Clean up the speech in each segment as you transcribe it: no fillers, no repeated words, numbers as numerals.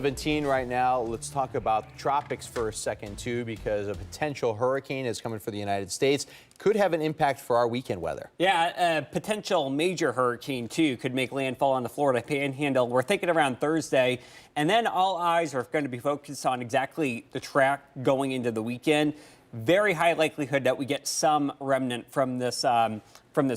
17 right now. Let's talk about the tropics for a second, too, because a potential hurricane is coming for the United States. Could have an impact for our weekend weather. Yeah, a potential major hurricane, too, could make landfall on the Florida Panhandle. We're thinking around Thursday, and then all eyes are going to be focused on exactly the track going into the weekend. Very high likelihood that we get some remnant from this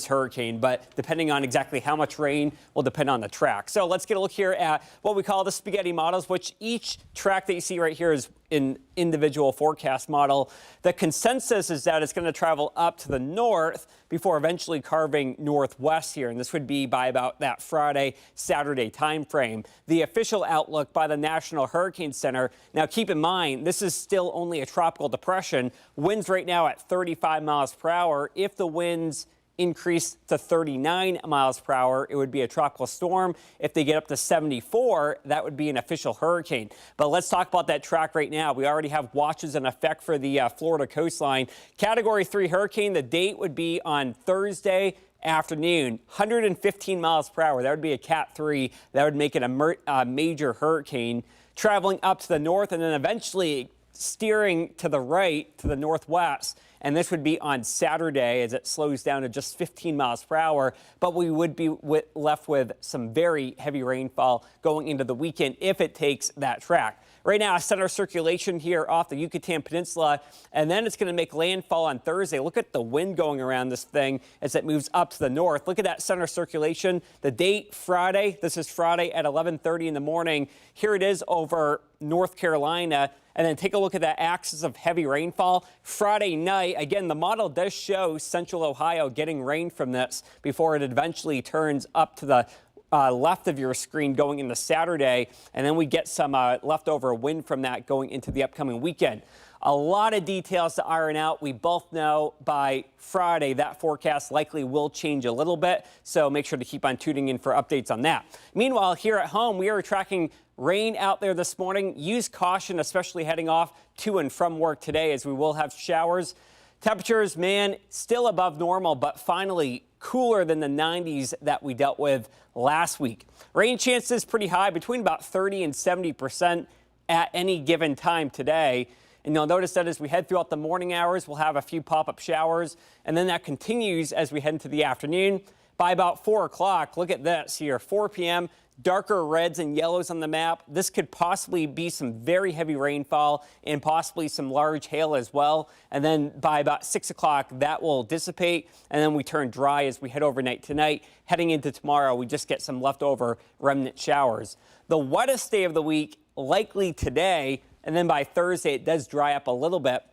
hurricane, but depending on exactly how much rain will depend on the track. So let's get a look here at what we call the spaghetti models, which each track that you see right here is an individual forecast model. The consensus is that it's going to travel up to the north before eventually carving northwest here, and this would be by about that Friday, Saturday time frame. The official outlook by the National Hurricane Center. Now, keep in mind, this is still only a tropical depression. Winds right now at 35 miles per hour. If the winds increase to 39 miles per hour, it would be a tropical storm. If they get up to 74, that would be an official hurricane. But let's talk about that track right now. We already have watches in effect for the Florida coastline. Category 3 hurricane, the date would be on Thursday afternoon, 115 miles per hour. That would be a Cat 3. That would make it a major hurricane, traveling up to the north and then eventually steering to the right, to the northwest. And this would be on Saturday as it slows down to just 15 miles per hour. But we would be left with some very heavy rainfall going into the weekend if it takes that track. Right now, center circulation here off the Yucatan Peninsula, and then it's going to make landfall on Thursday. Look at the wind going around this thing as it moves up to the north. Look at that center circulation. The date, Friday. This is Friday at 11:30 in the morning. Here it is over North Carolina. And then take a look at that axis of heavy rainfall. Friday night, again, the model does show central Ohio getting rain from this before it eventually turns up to the left of your screen going into Saturday. And then we get some leftover wind from that going into the upcoming weekend. A lot of details to iron out. We both know by Friday that forecast likely will change a little bit, so make sure to keep on tuning in for updates on that. Meanwhile, here at home, we are tracking rain out there this morning. Use caution, especially heading off to and from work today, as we will have showers. Temperatures, man, still above normal, but finally cooler than the 90s that we dealt with last week. Rain chances pretty high, between about 30 and 70% at any given time today. And you'll notice that as we head throughout the morning hours, we'll have a few pop-up showers, and then that continues as we head into the afternoon. By about 4 o'clock, look at this here, 4 p.m., darker reds and yellows on the map. This could possibly be some very heavy rainfall and possibly some large hail as well. And then by about 6 o'clock, that will dissipate, and then we turn dry as we head overnight tonight. Heading into tomorrow, we just get some leftover remnant showers. The wettest day of the week, likely today, and then by Thursday, it does dry up a little bit.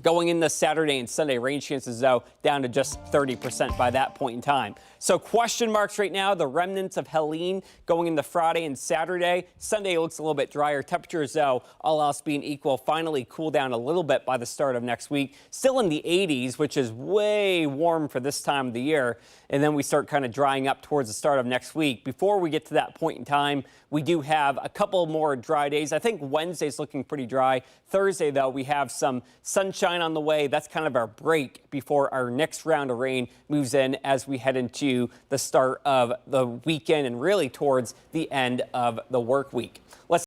Going into Saturday and Sunday, rain chances, though, down to just 30% by that point in time. So question marks right now, the remnants of Helene going into Friday and Saturday. Sunday looks a little bit drier. Temperatures, though, all else being equal, finally cool down a little bit by the start of next week. Still in the 80s, which is way warm for this time of the year. And then we start kind of drying up towards the start of next week. Before we get to that point in time, we do have a couple more dry days. I think Wednesday's looking pretty dry. Thursday, though, we have some sunshine on the way. That's kind of our break before our next round of rain moves in as we head into the start of the weekend and really towards the end of the work week. Let's